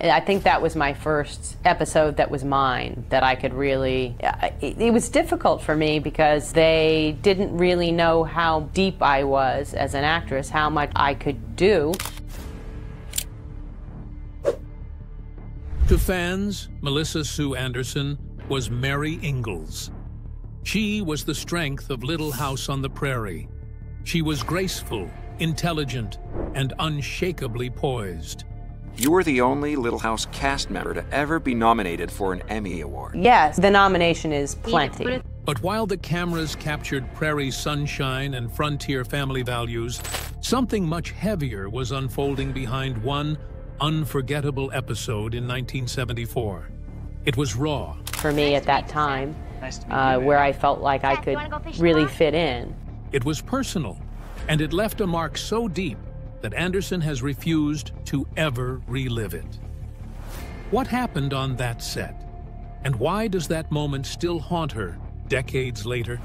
I think that was my first episode that was mine, that I could really, it was difficult for me because they didn't really know how deep I was as an actress, how much I could do. To fans, Melissa Sue Anderson was Mary Ingalls. She was the strength of Little House on the Prairie. She was graceful, intelligent, and unshakably poised. You were the only Little House cast member to ever be nominated for an Emmy Award. Yes, the nomination is plenty. But while the cameras captured Prairie sunshine and frontier family values, something much heavier was unfolding behind one unforgettable episode in 1974. It was raw. For me at that time, where I felt like I could really fit in. It was personal, and it left a mark so deep that Anderson has refused to ever relive it. What happened on that set? And why does that moment still haunt her decades later?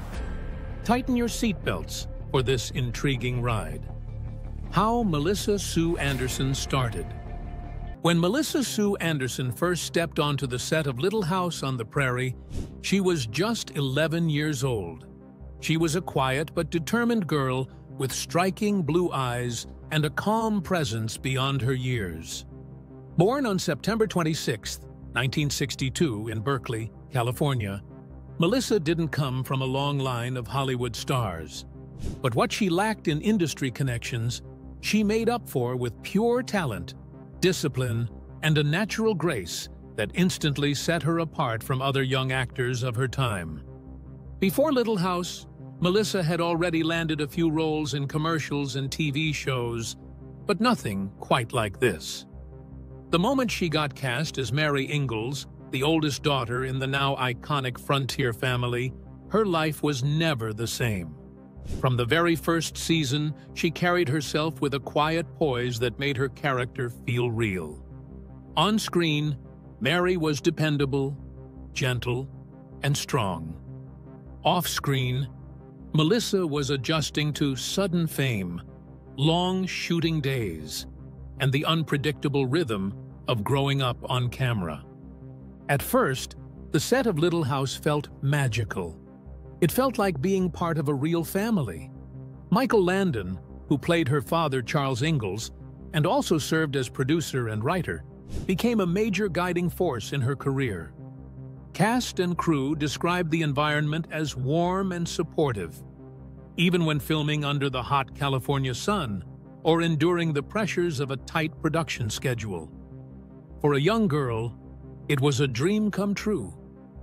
Tighten your seatbelts for this intriguing ride. How Melissa Sue Anderson started. When Melissa Sue Anderson first stepped onto the set of Little House on the Prairie, she was just 11 years old. She was a quiet but determined girl with striking blue eyes and a calm presence beyond her years. Born on September 26, 1962 in Berkeley, California, Melissa didn't come from a long line of Hollywood stars. But what she lacked in industry connections, she made up for with pure talent, discipline, and a natural grace that instantly set her apart from other young actors of her time. Before Little House, Melissa had already landed a few roles in commercials and TV shows, but nothing quite like this. The moment she got cast as Mary Ingalls, the oldest daughter in the now iconic Frontier family, her life was never the same. From the very first season, she carried herself with a quiet poise that made her character feel real. On screen, Mary was dependable, gentle, and strong. Off-screen, Melissa was adjusting to sudden fame, long shooting days, and the unpredictable rhythm of growing up on camera. At first, the set of Little House felt magical. It felt like being part of a real family. Michael Landon, who played her father Charles Ingalls, and also served as producer and writer, became a major guiding force in her career. Cast and crew described the environment as warm and supportive, even when filming under the hot California sun or enduring the pressures of a tight production schedule. For a young girl, it was a dream come true.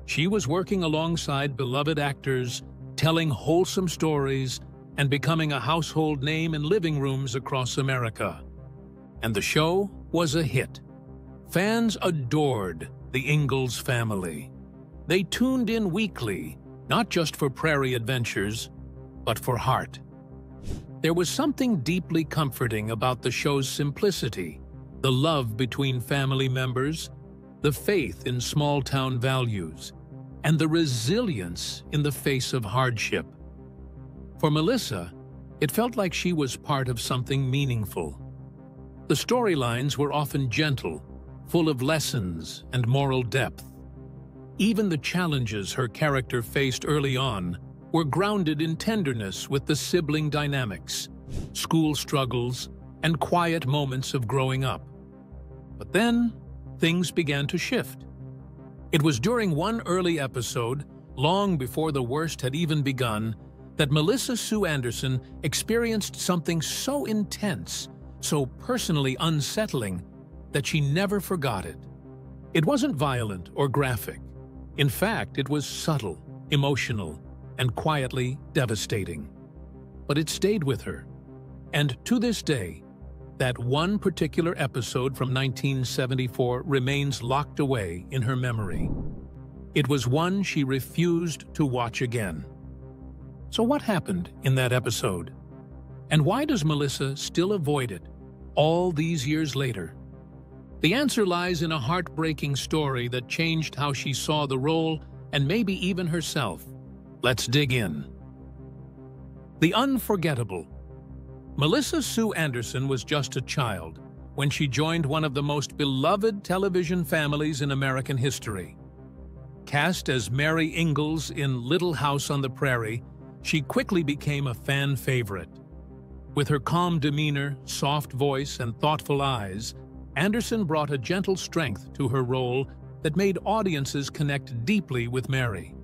She was working alongside beloved actors, telling wholesome stories, and becoming a household name in living rooms across America. And the show was a hit. Fans adored the Ingalls family. They tuned in weekly, not just for Prairie adventures, but for heart. There was something deeply comforting about the show's simplicity, the love between family members, the faith in small-town values, and the resilience in the face of hardship. For Melissa, it felt like she was part of something meaningful. The storylines were often gentle, full of lessons and moral depth. Even the challenges her character faced early on were grounded in tenderness with the sibling dynamics, school struggles, and quiet moments of growing up. But then, things began to shift. It was during one early episode, long before the worst had even begun, that Melissa Sue Anderson experienced something so intense, so personally unsettling, that she never forgot it. It wasn't violent or graphic. In fact, it was subtle, emotional, and quietly devastating. But it stayed with her. And to this day, that one particular episode from 1974 remains locked away in her memory. It was one she refused to watch again. So what happened in that episode? And why does Melissa still avoid it all these years later? The answer lies in a heartbreaking story that changed how she saw the role and maybe even herself. Let's dig in. The unforgettable. Melissa Sue Anderson was just a child when she joined one of the most beloved television families in American history. Cast as Mary Ingalls in Little House on the Prairie, she quickly became a fan favorite. With her calm demeanor, soft voice, and thoughtful eyes, Anderson brought a gentle strength to her role that made audiences connect deeply with Mary.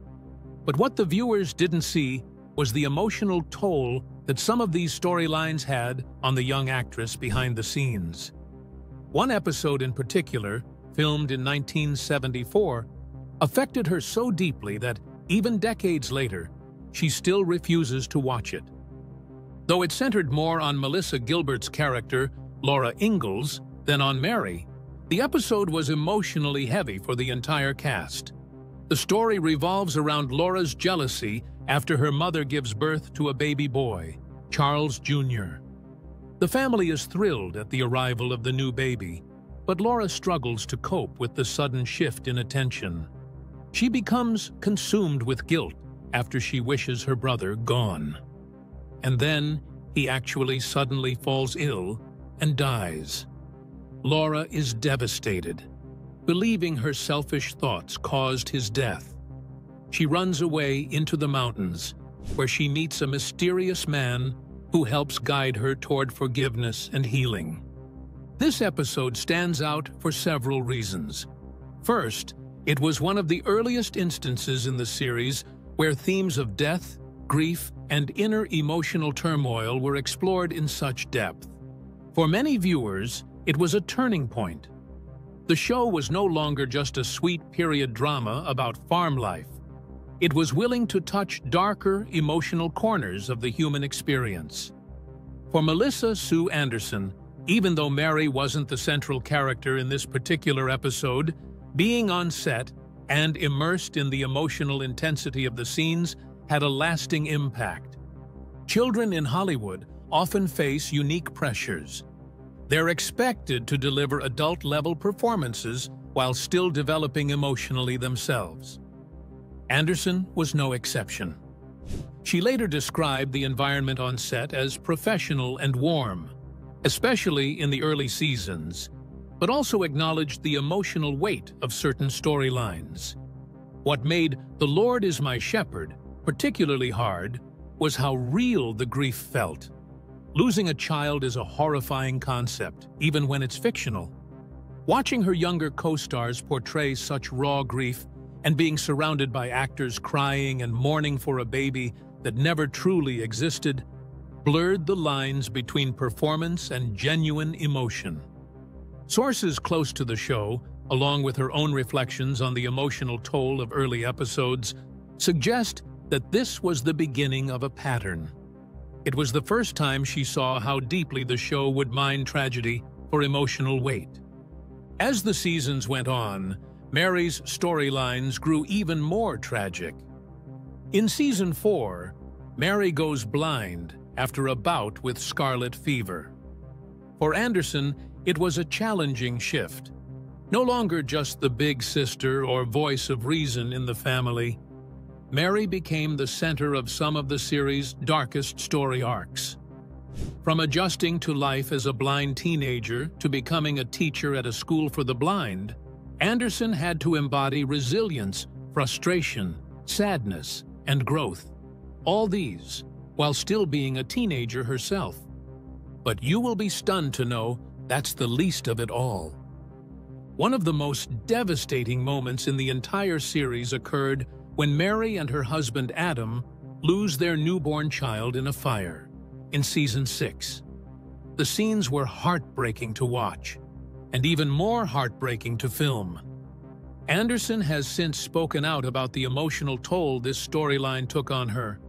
But what the viewers didn't see was the emotional toll that some of these storylines had on the young actress behind the scenes. One episode in particular, filmed in 1974, affected her so deeply that, even decades later, she still refuses to watch it. Though it centered more on Melissa Gilbert's character, Laura Ingalls, than on Mary, the episode was emotionally heavy for the entire cast. The story revolves around Laura's jealousy after her mother gives birth to a baby boy, Charles Jr. The family is thrilled at the arrival of the new baby, but Laura struggles to cope with the sudden shift in attention. She becomes consumed with guilt after she wishes her brother gone. And then he actually suddenly falls ill and dies. Laura is devastated, believing her selfish thoughts caused his death. She runs away into the mountains, where she meets a mysterious man who helps guide her toward forgiveness and healing. This episode stands out for several reasons. First, it was one of the earliest instances in the series where themes of death, grief, and inner emotional turmoil were explored in such depth. For many viewers, it was a turning point. The show was no longer just a sweet period drama about farm life. It was willing to touch darker, emotional corners of the human experience. For Melissa Sue Anderson, even though Mary wasn't the central character in this particular episode, being on set and immersed in the emotional intensity of the scenes had a lasting impact. Children in Hollywood often face unique pressures. They're expected to deliver adult-level performances while still developing emotionally themselves. Anderson was no exception. She later described the environment on set as professional and warm, especially in the early seasons, but also acknowledged the emotional weight of certain storylines. What made The Lord is My Shepherd particularly hard was how real the grief felt. Losing a child is a horrifying concept, even when it's fictional. Watching her younger co-stars portray such raw grief and being surrounded by actors crying and mourning for a baby that never truly existed blurred the lines between performance and genuine emotion. Sources close to the show, along with her own reflections on the emotional toll of early episodes, suggest that this was the beginning of a pattern. It was the first time she saw how deeply the show would mine tragedy for emotional weight. As the seasons went on, Mary's storylines grew even more tragic. In Season 4, Mary goes blind after a bout with scarlet fever. For Anderson, it was a challenging shift. No longer just the big sister or voice of reason in the family, Mary became the center of some of the series' darkest story arcs. From adjusting to life as a blind teenager to becoming a teacher at a school for the blind, Anderson had to embody resilience, frustration, sadness, and growth. All these while still being a teenager herself. But you will be stunned to know that's the least of it all. One of the most devastating moments in the entire series occurred when Mary and her husband Adam lose their newborn child in a fire, in Season 6. The scenes were heartbreaking to watch, and even more heartbreaking to film. Anderson has since spoken out about the emotional toll this storyline took on her.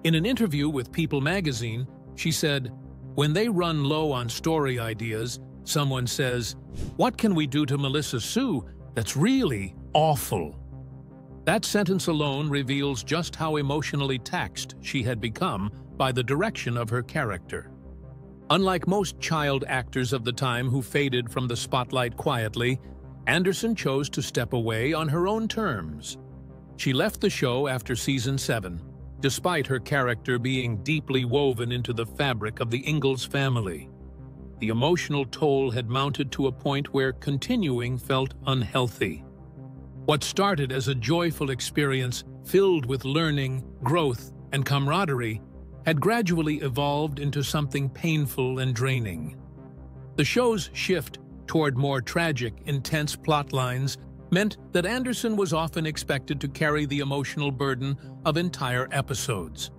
In an interview with People magazine, she said, "When they run low on story ideas, someone says, 'What can we do to Melissa Sue that's really awful?'" That sentence alone reveals just how emotionally taxed she had become by the direction of her character. Unlike most child actors of the time who faded from the spotlight quietly, Anderson chose to step away on her own terms. She left the show after Season 7, despite her character being deeply woven into the fabric of the Ingalls family. the emotional toll had mounted to a point where continuing felt unhealthy. What started as a joyful experience filled with learning, growth, and camaraderie had gradually evolved into something painful and draining. The show's shift toward more tragic, intense plot lines meant that Anderson was often expected to carry the emotional burden of entire episodes.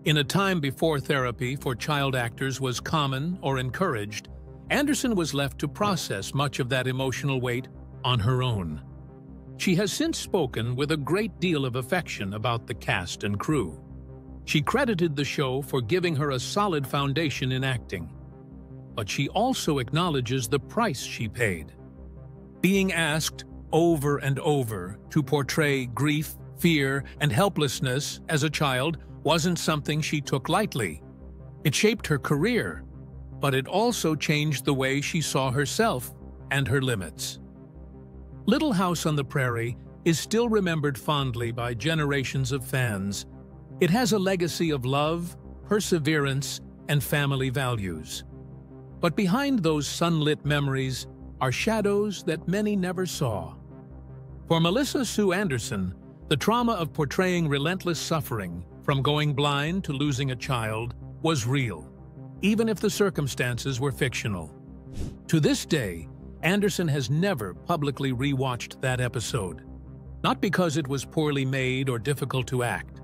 In a time before therapy for child actors was common or encouraged, Anderson was left to process much of that emotional weight on her own. She has since spoken with a great deal of affection about the cast and crew. She credited the show for giving her a solid foundation in acting. But she also acknowledges the price she paid. Being asked over and over to portray grief, fear, and helplessness as a child wasn't something she took lightly. It shaped her career, but it also changed the way she saw herself and her limits. Little House on the Prairie is still remembered fondly by generations of fans. It has a legacy of love, perseverance, and family values. But behind those sunlit memories are shadows that many never saw. For Melissa Sue Anderson, the trauma of portraying relentless suffering, from going blind to losing a child, was real, even if the circumstances were fictional. To this day, Anderson has never publicly rewatched that episode, not because it was poorly made or difficult to act,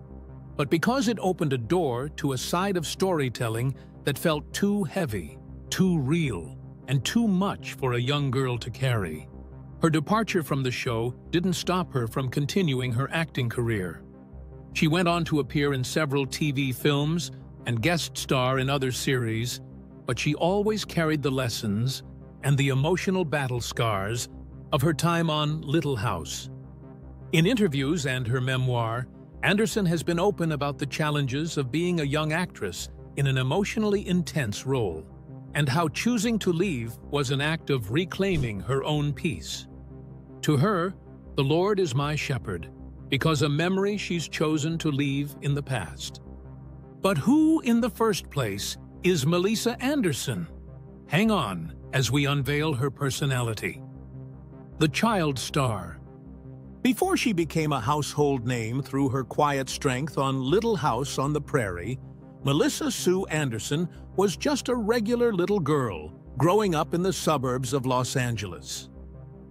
but because it opened a door to a side of storytelling that felt too heavy, too real, and too much for a young girl to carry. Her departure from the show didn't stop her from continuing her acting career. She went on to appear in several TV films and guest star in other series, but she always carried the lessons and the emotional battle scars of her time on Little House. In interviews and her memoir, Anderson has been open about the challenges of being a young actress in an emotionally intense role, and how choosing to leave was an act of reclaiming her own peace. To her, the Lord is my shepherd, because a memory she's chosen to leave in the past. But who, in the first place, is Melissa Anderson? Hang on as we unveil her personality. The child star. Before she became a household name through her quiet strength on Little House on the Prairie, Melissa Sue Anderson was just a regular little girl growing up in the suburbs of Los Angeles.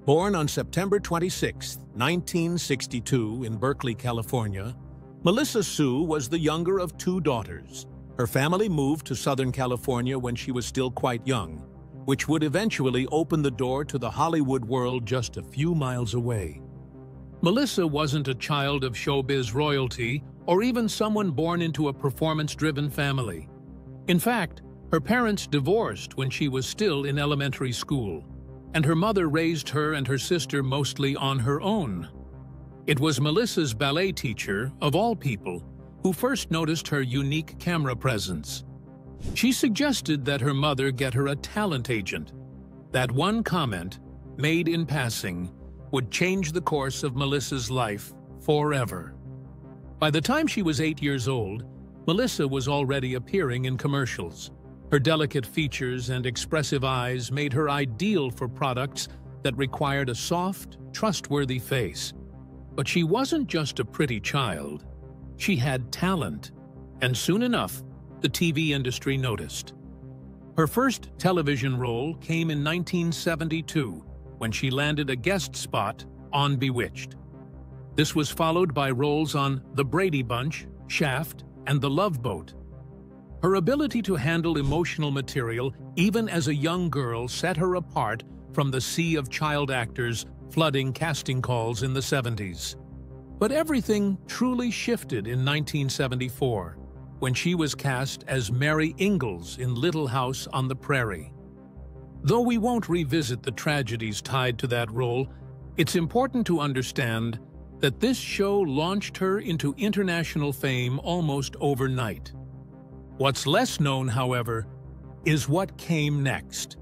Born on September 26, 1962 in Berkeley, California, Melissa Sue was the younger of two daughters. Her family moved to Southern California when she was still quite young, which would eventually open the door to the Hollywood world just a few miles away. Melissa wasn't a child of showbiz royalty or even someone born into a performance-driven family. In fact, her parents divorced when she was still in elementary school, and her mother raised her and her sister mostly on her own. It was Melissa's ballet teacher, of all people, who first noticed her unique camera presence. She suggested that her mother get her a talent agent. That one comment, made in passing, would change the course of Melissa's life forever. By the time she was 8 years old, Melissa was already appearing in commercials. Her delicate features and expressive eyes made her ideal for products that required a soft, trustworthy face. But she wasn't just a pretty child. She had talent, and soon enough, the TV industry noticed. Her first television role came in 1972, when she landed a guest spot on Bewitched. This was followed by roles on The Brady Bunch, Shaft, and The Love Boat. Her ability to handle emotional material, even as a young girl, set her apart from the sea of child actors flooding casting calls in the 70s. But everything truly shifted in 1974, when she was cast as Mary Ingalls in Little House on the Prairie. Though we won't revisit the tragedies tied to that role, it's important to understand that this show launched her into international fame almost overnight. What's less known, however, is what came next.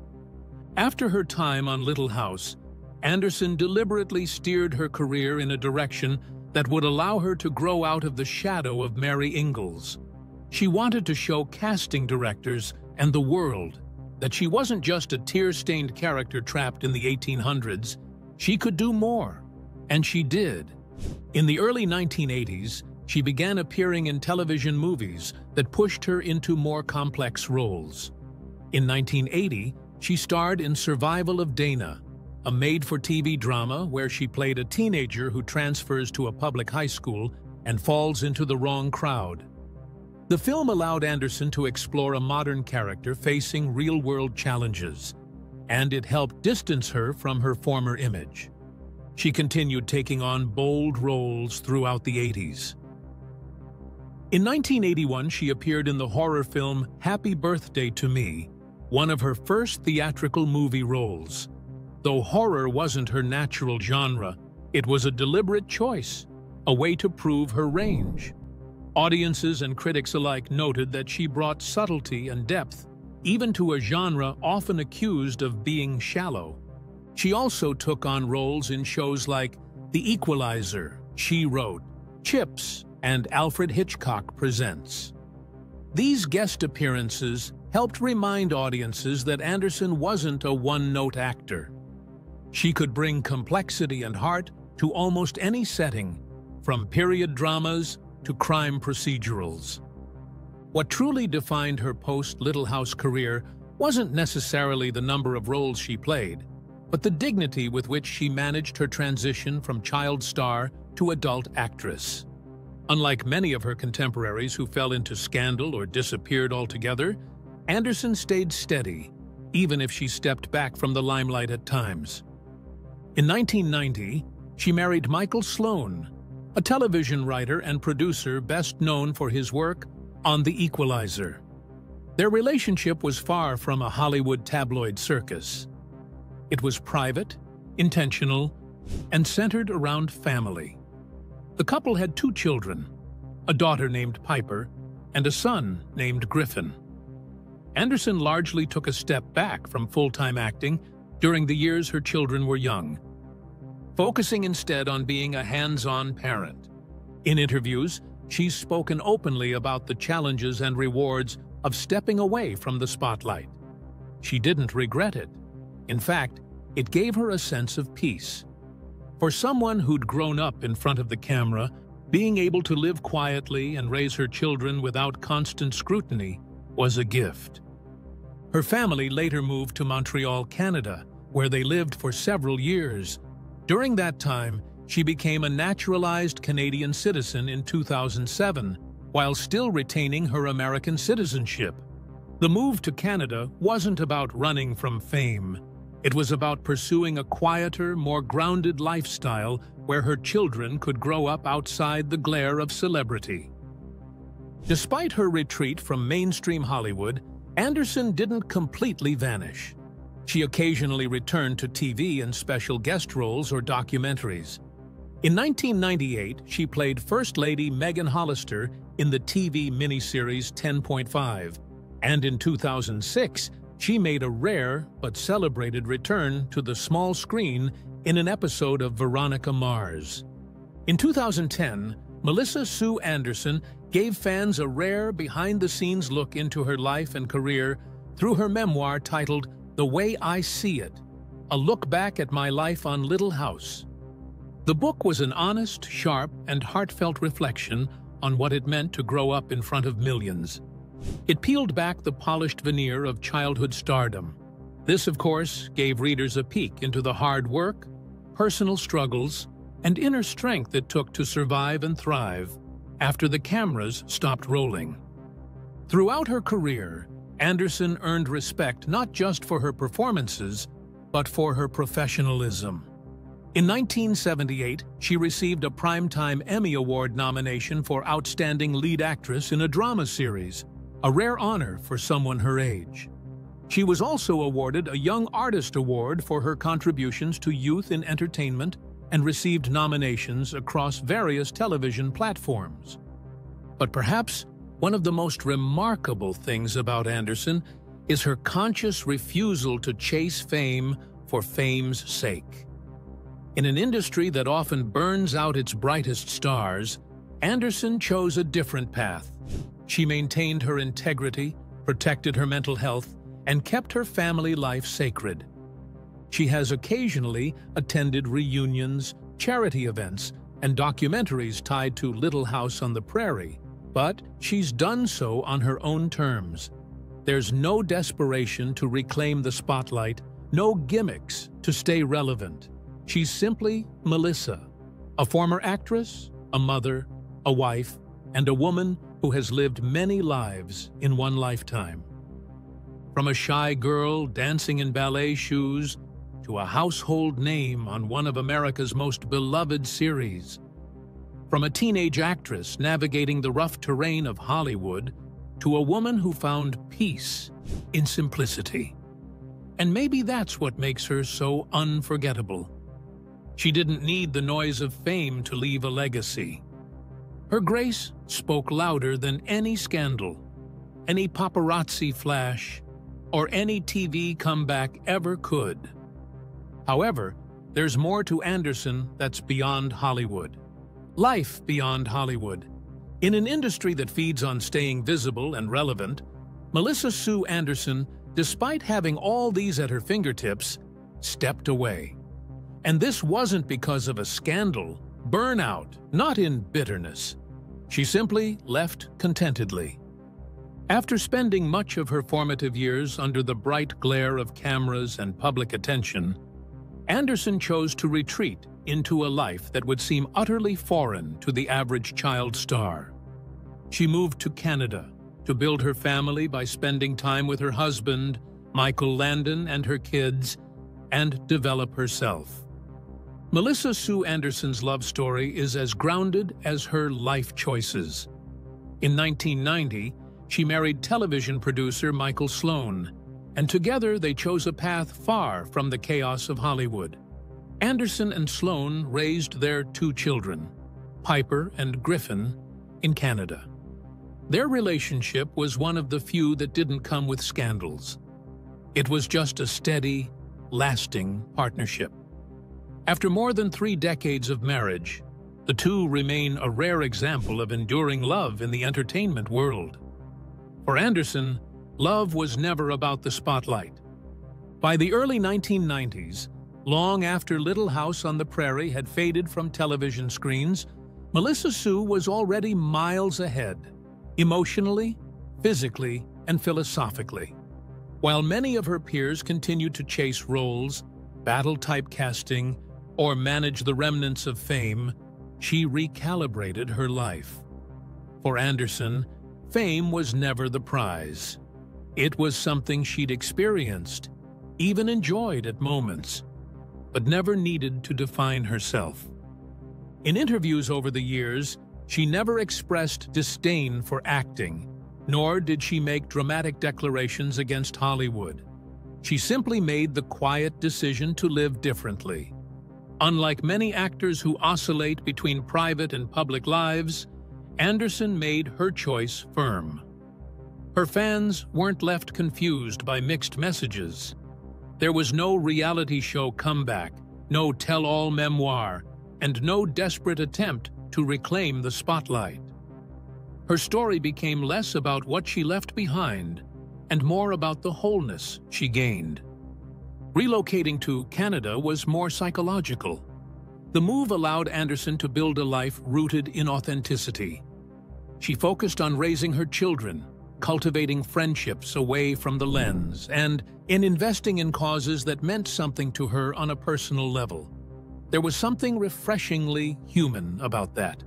After her time on Little House, Anderson deliberately steered her career in a direction that would allow her to grow out of the shadow of Mary Ingalls. She wanted to show casting directors and the world that she wasn't just a tear-stained character trapped in the 1800s. She could do more, and she did. In the early 1980s, she began appearing in television movies that pushed her into more complex roles. In 1980, she starred in Survival of Dana, a made-for-TV drama where she played a teenager who transfers to a public high school and falls into the wrong crowd. The film allowed Anderson to explore a modern character facing real-world challenges, and it helped distance her from her former image. She continued taking on bold roles throughout the 80s. In 1981, she appeared in the horror film Happy Birthday to Me, one of her first theatrical movie roles. Though horror wasn't her natural genre, it was a deliberate choice, a way to prove her range. Audiences and critics alike noted that she brought subtlety and depth, even to a genre often accused of being shallow. She also took on roles in shows like The Equalizer, She Wrote, Chips, and Alfred Hitchcock Presents. These guest appearances helped remind audiences that Anderson wasn't a one-note actor. She could bring complexity and heart to almost any setting, from period dramas to crime procedurals. What truly defined her post-Little House career wasn't necessarily the number of roles she played, but the dignity with which she managed her transition from child star to adult actress. Unlike many of her contemporaries who fell into scandal or disappeared altogether, Anderson stayed steady, even if she stepped back from the limelight at times. In 1990, she married Michael Sloan, a television writer and producer best known for his work on The Equalizer. Their relationship was far from a Hollywood tabloid circus. It was private, intentional, and centered around family. The couple had 2 children, a daughter named Piper and a son named Griffin. Anderson largely took a step back from full-time acting during the years her children were young, focusing instead on being a hands-on parent. In interviews, she's spoken openly about the challenges and rewards of stepping away from the spotlight. She didn't regret it. In fact, it gave her a sense of peace. For someone who'd grown up in front of the camera, being able to live quietly and raise her children without constant scrutiny was a gift. Her family later moved to Montreal, Canada, where they lived for several years. During that time, she became a naturalized Canadian citizen in 2007, while still retaining her American citizenship. The move to Canada wasn't about running from fame. It was about pursuing a quieter, more grounded lifestyle where her children could grow up outside the glare of celebrity. Despite her retreat from mainstream Hollywood, Anderson didn't completely vanish. She occasionally returned to TV in special guest roles or documentaries. In 1998, she played First Lady Megan Hollister in the TV miniseries 10.5, and in 2006, she made a rare but celebrated return to the small screen in an episode of Veronica Mars. In 2010, Melissa Sue Anderson gave fans a rare behind-the-scenes look into her life and career through her memoir titled The Way I See It, a look back at my life on Little House. The book was an honest, sharp, and heartfelt reflection on what it meant to grow up in front of millions. It peeled back the polished veneer of childhood stardom. This, of course, gave readers a peek into the hard work, personal struggles, and inner strength it took to survive and thrive after the cameras stopped rolling. Throughout her career, Anderson earned respect not just for her performances, but for her professionalism. In 1978, she received a Primetime Emmy Award nomination for Outstanding Lead Actress in a Drama Series, a rare honor for someone her age. She was also awarded a Young Artist Award for her contributions to youth in entertainment and received nominations across various television platforms. But perhaps one of the most remarkable things about Anderson is her conscious refusal to chase fame for fame's sake. In an industry that often burns out its brightest stars, Anderson chose a different path. She maintained her integrity, protected her mental health, and kept her family life sacred. She has occasionally attended reunions, charity events, and documentaries tied to Little House on the Prairie, but she's done so on her own terms. There's no desperation to reclaim the spotlight, no gimmicks to stay relevant. She's simply Melissa, a former actress, a mother, a wife, and a woman who has lived many lives in one lifetime. From a shy girl dancing in ballet shoes to a household name on one of America's most beloved series. From a teenage actress navigating the rough terrain of Hollywood to a woman who found peace in simplicity. And maybe that's what makes her so unforgettable. She didn't need the noise of fame to leave a legacy. Her grace spoke louder than any scandal, any paparazzi flash, or any TV comeback ever could. However, there's more to Anderson that's beyond Hollywood. Life beyond Hollywood. In an industry that feeds on staying visible and relevant, Melissa Sue Anderson, despite having all these at her fingertips, stepped away. And this wasn't because of a scandal, burnout, not in bitterness. She simply left contentedly. After spending much of her formative years under the bright glare of cameras and public attention, Anderson chose to retreat into a life that would seem utterly foreign to the average child star. She moved to Canada to build her family by spending time with her husband, Michael Landon, and her kids, and develop herself. Melissa Sue Anderson's love story is as grounded as her life choices. In 1990, she married television producer Michael Sloan, and together they chose a path far from the chaos of Hollywood. Anderson and Sloan raised their 2 children, Piper and Griffin, in Canada. Their relationship was one of the few that didn't come with scandals. It was just a steady, lasting partnership. After more than 3 decades of marriage, the two remain a rare example of enduring love in the entertainment world. For Anderson, love was never about the spotlight. By the early 1990s, long after Little House on the Prairie had faded from television screens, Melissa Sue was already miles ahead, emotionally, physically, and philosophically. While many of her peers continued to chase roles, battle typecasting, or manage the remnants of fame, she recalibrated her life. For Anderson, fame was never the prize. It was something she'd experienced, even enjoyed at moments, but never needed to define herself. In interviews over the years, she never expressed disdain for acting, nor did she make dramatic declarations against Hollywood. She simply made the quiet decision to live differently. Unlike many actors who oscillate between private and public lives, Anderson made her choice firm. Her fans weren't left confused by mixed messages. There was no reality show comeback, no tell-all memoir, and no desperate attempt to reclaim the spotlight. Her story became less about what she left behind and more about the wholeness she gained. Relocating to Canada was more psychological. The move allowed Anderson to build a life rooted in authenticity. She focused on raising her children, cultivating friendships away from the lens, and in investing in causes that meant something to her on a personal level. There was something refreshingly human about that.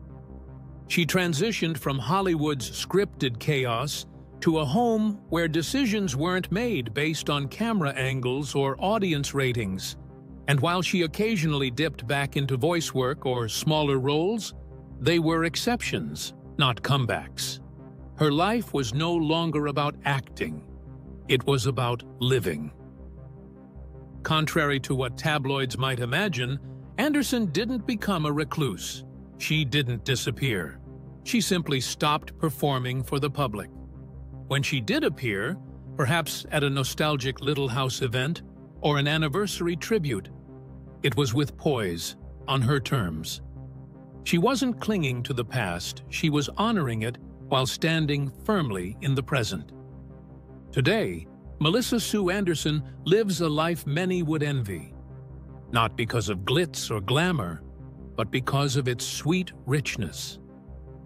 She transitioned from Hollywood's scripted chaos to a home where decisions weren't made based on camera angles or audience ratings. And while she occasionally dipped back into voice work or smaller roles, they were exceptions, not comebacks. Her life was no longer about acting. It was about living. Contrary to what tabloids might imagine, Anderson didn't become a recluse. She didn't disappear. She simply stopped performing for the public. When she did appear, perhaps at a nostalgic Little House event or an anniversary tribute, it was with poise, on her terms. She wasn't clinging to the past, she was honoring it while standing firmly in the present. Today, Melissa Sue Anderson lives a life many would envy, not because of glitz or glamour, but because of its sweet richness.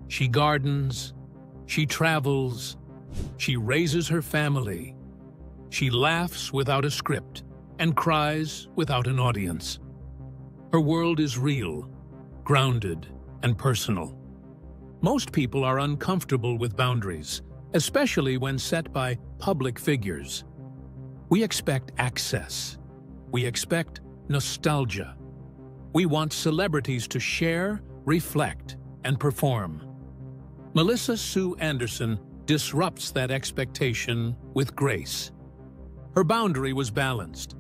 She gardens, she travels, she raises her family, she laughs without a script and cries without an audience. Her world is real, grounded, and personal. Most people are uncomfortable with boundaries, especially when set by public figures. We expect access. We expect nostalgia. We want celebrities to share, reflect, and perform. Melissa Sue Anderson disrupts that expectation with grace. Her boundary was balanced.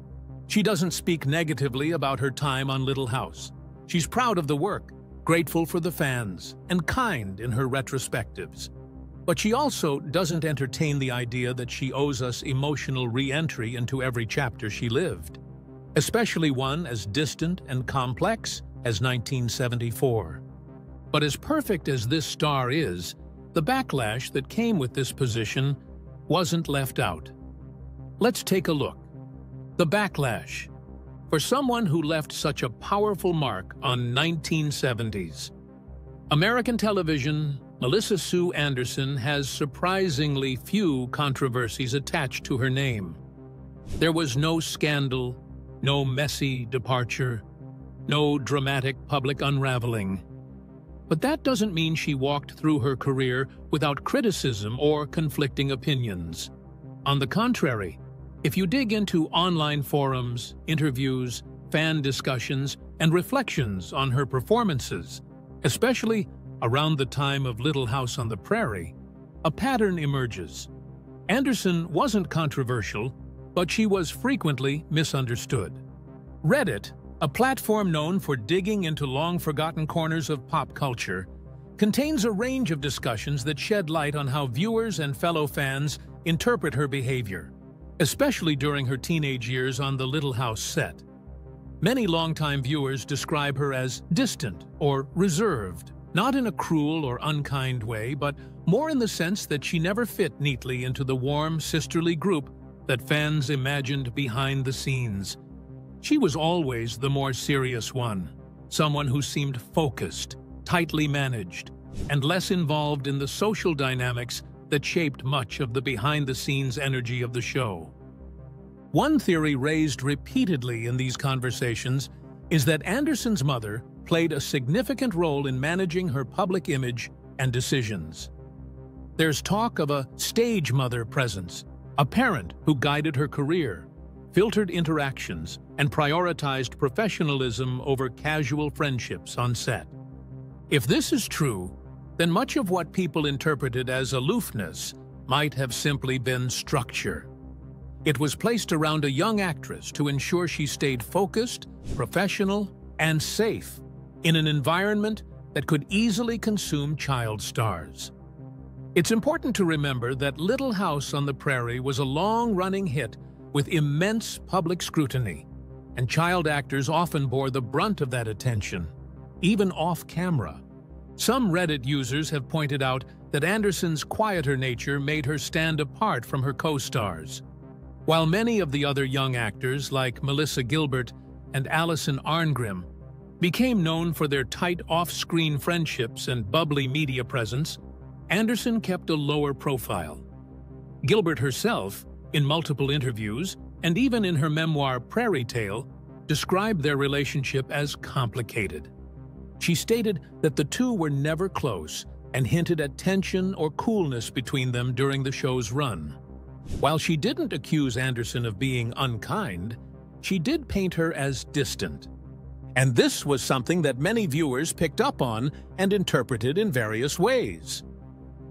She doesn't speak negatively about her time on Little House. She's proud of the work, grateful for the fans, and kind in her retrospectives. But she also doesn't entertain the idea that she owes us emotional re-entry into every chapter she lived, especially one as distant and complex as 1974. But as perfect as this star is, the backlash that came with this position wasn't left out. Let's take a look. The backlash. For someone who left such a powerful mark on 1970s. American television, Melissa Sue Anderson has surprisingly few controversies attached to her name. There was no scandal, no messy departure, no dramatic public unraveling. But that doesn't mean she walked through her career without criticism or conflicting opinions. On the contrary, if you dig into online forums, interviews, fan discussions, and reflections on her performances, especially around the time of Little House on the Prairie, a pattern emerges. Anderson wasn't controversial, but she was frequently misunderstood. Reddit, a platform known for digging into long-forgotten corners of pop culture, contains a range of discussions that shed light on how viewers and fellow fans interpret her behavior, especially during her teenage years on the Little House set. Many longtime viewers describe her as distant or reserved, not in a cruel or unkind way, but more in the sense that she never fit neatly into the warm, sisterly group that fans imagined behind the scenes. She was always the more serious one, someone who seemed focused, tightly managed, and less involved in the social dynamics that shaped much of the behind-the-scenes energy of the show. One theory raised repeatedly in these conversations is that Anderson's mother played a significant role in managing her public image and decisions. There's talk of a stage mother presence, a parent who guided her career, filtered interactions, and prioritized professionalism over casual friendships on set. If this is true, then much of what people interpreted as aloofness might have simply been structure. It was placed around a young actress to ensure she stayed focused, professional, and safe in an environment that could easily consume child stars. It's important to remember that Little House on the Prairie was a long-running hit with immense public scrutiny, and child actors often bore the brunt of that attention, even off-camera. Some Reddit users have pointed out that Anderson's quieter nature made her stand apart from her co-stars, while many of the other young actors, like Melissa Gilbert and Allison Arngrim, became known for their tight off-screen friendships and bubbly media presence, Anderson kept a lower profile. Gilbert herself, in multiple interviews, and even in her memoir Prairie Tale, described their relationship as complicated. She stated that the two were never close and hinted at tension or coolness between them during the show's run. While she didn't accuse Anderson of being unkind, she did paint her as distant. And this was something that many viewers picked up on and interpreted in various ways.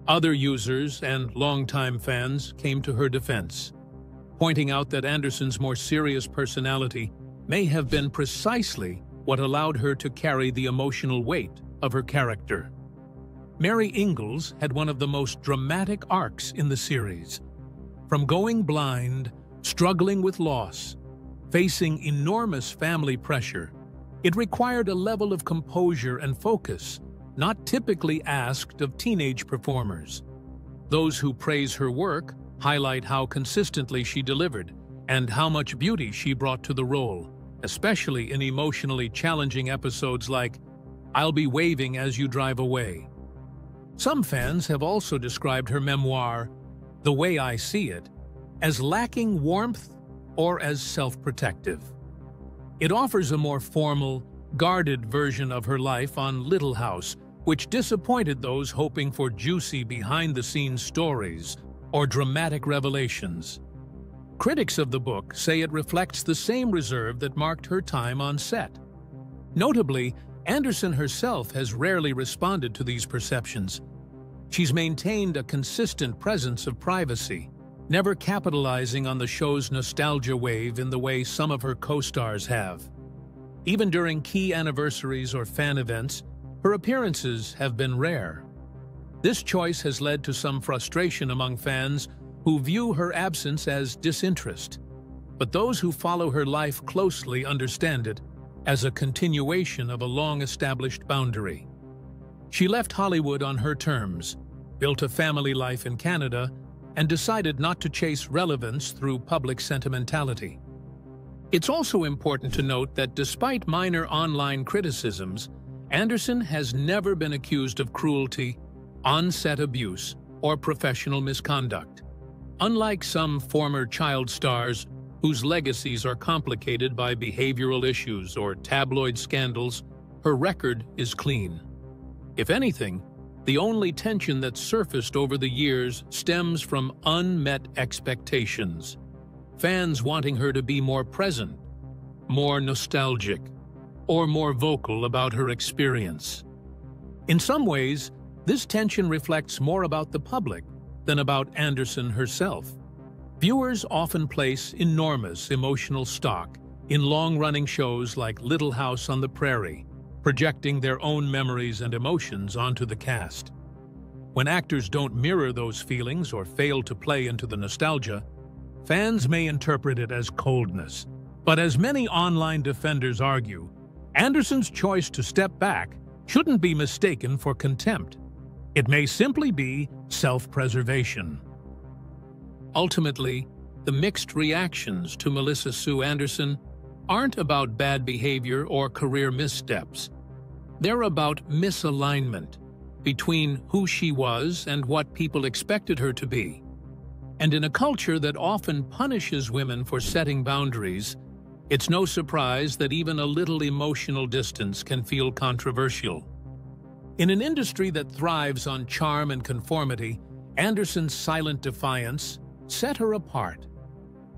Other users and longtime fans came to her defense, pointing out that Anderson's more serious personality may have been precisely what allowed her to carry the emotional weight of her character. Mary Ingalls had one of the most dramatic arcs in the series. From going blind, struggling with loss, facing enormous family pressure, it required a level of composure and focus not typically asked of teenage performers. Those who praise her work highlight how consistently she delivered and how much beauty she brought to the role, especially in emotionally challenging episodes like "I'll Be Waving As You Drive Away." Some fans have also described her memoir, The Way I See It, as lacking warmth or as self-protective. It offers a more formal, guarded version of her life on Little House, which disappointed those hoping for juicy behind-the-scenes stories or dramatic revelations. Critics of the book say it reflects the same reserve that marked her time on set. Notably, Anderson herself has rarely responded to these perceptions. She's maintained a consistent presence of privacy, never capitalizing on the show's nostalgia wave in the way some of her co-stars have. Even during key anniversaries or fan events, her appearances have been rare. This choice has led to some frustration among fans who view her absence as disinterest, but those who follow her life closely understand it as a continuation of a long-established boundary. She left Hollywood on her terms, built a family life in Canada, and decided not to chase relevance through public sentimentality. It's also important to note that despite minor online criticisms, Anderson has never been accused of cruelty, on-set abuse, or professional misconduct. Unlike some former child stars whose legacies are complicated by behavioral issues or tabloid scandals, her record is clean. If anything, the only tension that's surfaced over the years stems from unmet expectations. Fans wanting her to be more present, more nostalgic, or more vocal about her experience. In some ways, this tension reflects more about the public than about Anderson herself. Viewers often place enormous emotional stock in long-running shows like Little House on the Prairie, projecting their own memories and emotions onto the cast. When actors don't mirror those feelings or fail to play into the nostalgia, fans may interpret it as coldness. But as many online defenders argue, Anderson's choice to step back shouldn't be mistaken for contempt. It may simply be self-preservation. Ultimately, the mixed reactions to Melissa Sue Anderson aren't about bad behavior or career missteps. They're about misalignment between who she was and what people expected her to be. And in a culture that often punishes women for setting boundaries, it's no surprise that even a little emotional distance can feel controversial. In an industry that thrives on charm and conformity, Anderson's silent defiance set her apart.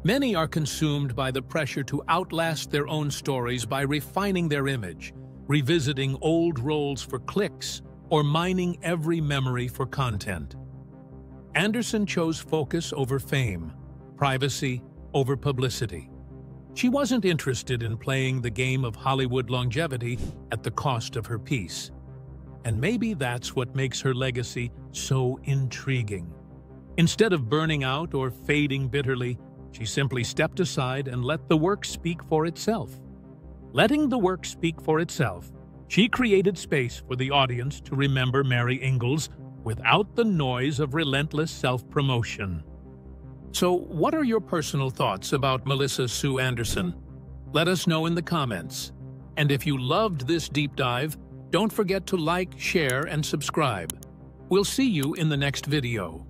Many are consumed by the pressure to outlast their own stories by refining their image, revisiting old roles for clicks, or mining every memory for content. Anderson chose focus over fame, privacy over publicity. She wasn't interested in playing the game of Hollywood longevity at the cost of her peace. And maybe that's what makes her legacy so intriguing. Instead of burning out or fading bitterly, she simply stepped aside and let the work speak for itself. Letting the work speak for itself, she created space for the audience to remember Mary Ingalls without the noise of relentless self-promotion. So, what are your personal thoughts about Melissa Sue Anderson? Let us know in the comments. And if you loved this deep dive, don't forget to like, share, and subscribe. We'll see you in the next video.